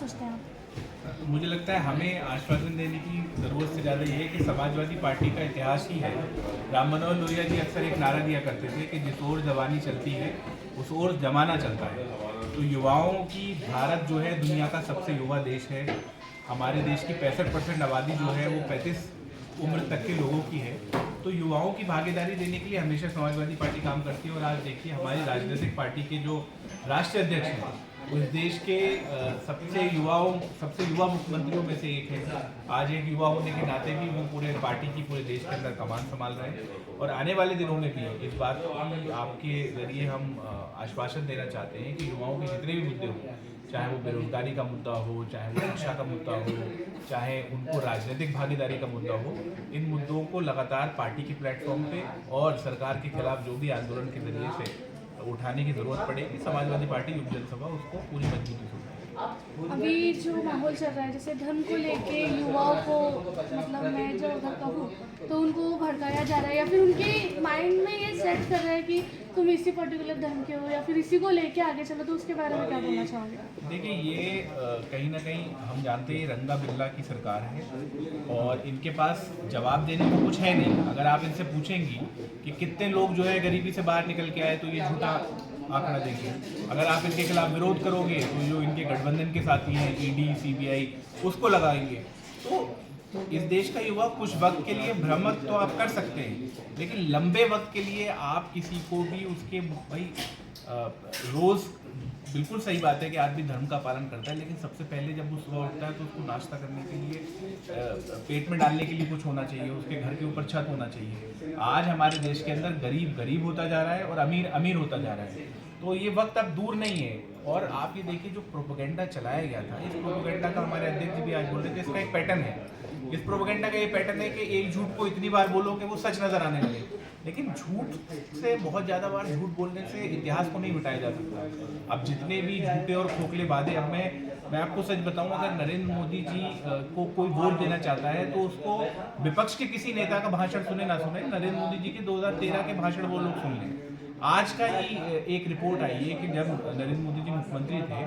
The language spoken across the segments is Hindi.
सोचते हैं आप? मुझे लगता है हमें आश्वासन देने की ज़रूरत से ज़्यादा ये है कि समाजवादी पार्टी का इतिहास ही है। राम मनोहर लोहिया जी अक्सर एक नारा दिया करते थे कि जिस ओर जवानी चलती है उस ओर जमाना चलता है। तो युवाओं की भारत जो है दुनिया का सबसे युवा देश है। हमारे देश की 65% आबादी जो है वो 35 उम्र तक के लोगों की है। तो युवाओं की भागीदारी देने के लिए हमेशा समाजवादी पार्टी काम करती है। और आज देखिए हमारी राजनीतिक पार्टी के जो राष्ट्रीय अध्यक्ष हैं उस देश के सबसे युवा मुख्यमंत्रियों में से एक है। आज एक युवा होने के नाते भी वो पूरे पार्टी की पूरे देश के अंदर कमान संभाल रहे हैं। और आने वाले दिनों में भी इस बात की आपके जरिए हम आश्वासन देना चाहते हैं कि युवाओं के जितने भी मुद्दे हों, चाहे वो बेरोजगारी का मुद्दा हो, चाहे वो शिक्षा का मुद्दा हो, चाहे उनको राजनीतिक भागीदारी का मुद्दा हो, इन मुद्दों को लगातार पार्टी के प्लेटफॉर्म पे और सरकार के खिलाफ जो भी आंदोलन के जरिए से उठाने की ज़रूरत पड़ेगी, समाजवादी पार्टी युवा जनसभा उसको पूरी मजबूती से उठाएगी। अभी जो माहौल चल रहा है, जैसे धर्म को लेके युवाओं को, मतलब मैं जो अगर कहूँ तो उनको भड़काया जा रहा है या फिर उनके माइंड में ये सेट कर रहा है कि तुम इसी पर्टिकुलर धर्म के हो या फिर इसी को लेके आगे चलो, तो उसके बारे में क्या बोलना चाहोगे? देखिए ये कहीं ना कहीं हम जानते हैं रंगा बिल्ला की सरकार है और इनके पास जवाब देने को कुछ है नहीं। अगर आप इनसे पूछेंगी कि कितने लोग जो है गरीबी से बाहर निकल के आए तो ये झूठा आंकड़ा देंगे। अगर आप इनके खिलाफ विरोध करोगे तो जो इनके गठबंधन के साथी हैं ईडी सीबीआई उसको लगाएंगे। तो इस देश का युवा कुछ वक्त के लिए भ्रमित तो आप कर सकते हैं, लेकिन लंबे वक्त के लिए आप किसी को भी उसके भाई रोज़ बिल्कुल सही बात है कि आदमी धर्म का पालन करता है, लेकिन सबसे पहले जब वो सुबह उठता है तो उसको नाश्ता करने के लिए पेट में डालने के लिए कुछ होना चाहिए, उसके घर के ऊपर छत होना चाहिए। आज हमारे देश के अंदर गरीब गरीब होता जा रहा है और अमीर अमीर होता जा रहा है। तो ये वक्त अब दूर नहीं है। और आप ये देखिए जो प्रोपेगेंडा चलाया गया था, इस प्रोपेगेंडा का हमारे अध्यक्ष भी आज बोल रहे थे, इसका एक पैटर्न है। इस प्रोपेगेंडा का ये पैटर्न है कि एक झूठ को इतनी बार बोलो कि वो सच नजर आने लगे। लेकिन झूठ से बहुत ज़्यादा बार झूठ बोलने से इतिहास को नहीं मिटाया जा सकता। अब जितने भी झूठे और खोखले वादे, अब मैं आपको सच बताऊं, अगर नरेंद्र मोदी जी को कोई वोट देना चाहता है तो उसको विपक्ष के किसी नेता का भाषण सुने ना सुने, नरेंद्र मोदी जी के 2013 के भाषण वो लोग सुन लें। आज का ही एक रिपोर्ट आई है कि जब नरेंद्र मोदी जी मुख्यमंत्री थे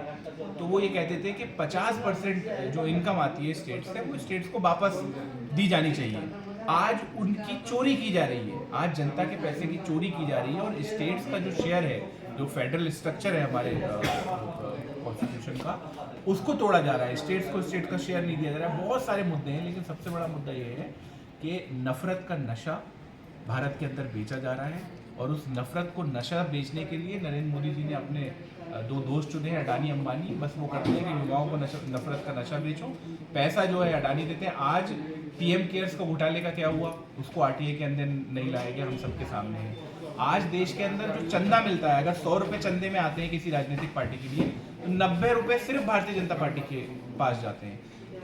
तो वो ये कहते थे कि 50% जो इनकम आती है स्टेट से वो स्टेट्स को वापस दी जानी चाहिए। आज उनकी चोरी की जा रही है, आज जनता के पैसे की चोरी की जा रही है और स्टेट्स का जो शेयर है, जो फेडरल स्ट्रक्चर है हमारे कॉन्स्टिट्यूशन का, उसको तोड़ा जा रहा है। स्टेट्स को स्टेट का शेयर नहीं दिया जा रहा है। बहुत सारे मुद्दे हैं, लेकिन सबसे बड़ा मुद्दा ये है कि नफरत का नशा भारत के अंदर बेचा जा रहा है। और उस नफरत को नशा बेचने के लिए नरेंद्र मोदी जी ने अपने दो दोस्त चुने हैं, अडानी अंबानी। बस वो करते हैं कि युवाओं को नफरत का नशा बेचो, पैसा जो है अडानी देते हैं। आज पीएम केयर्स का घोटाले का क्या हुआ, उसको आरटीआई के अंदर नहीं लाया गया, हम सबके सामने है। आज देश के अंदर जो चंदा मिलता है, अगर 100 रुपये चंदे में आते हैं किसी राजनीतिक पार्टी के लिए, तो 90 रुपये सिर्फ भारतीय जनता पार्टी के पास जाते हैं।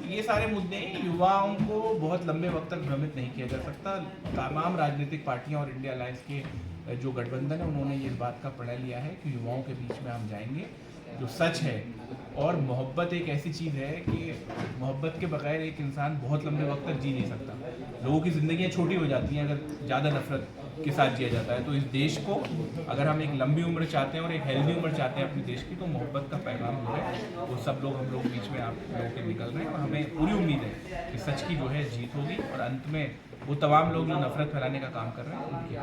ये सारे मुद्दे युवाओं को बहुत लंबे वक्त तक भ्रमित नहीं किया जा सकता। तमाम राजनीतिक पार्टियां और इंडिया अलायंस के जो गठबंधन है उन्होंने ये बात का प्रण लिया है कि युवाओं के बीच में हम जाएंगे। जो सच है, और मोहब्बत एक ऐसी चीज़ है कि मोहब्बत के बगैर एक इंसान बहुत लंबे वक्त तक जी नहीं सकता। लोगों की ज़िंदगियाँ छोटी हो जाती हैं अगर ज़्यादा नफरत के साथ जिया जाता है। तो इस देश को अगर हम एक लंबी उम्र चाहते हैं और एक हेल्दी उम्र चाहते हैं अपने देश की, तो मोहब्बत का पैगाम जो है वो सब लोग हम लोग बीच में आप लोगों के निकल रहे हैं। और हमें पूरी उम्मीद है कि सच की जो है जीत होगी और अंत में वो तमाम लोग जो नफरत फैलाने का काम कर रहे हैं उनकी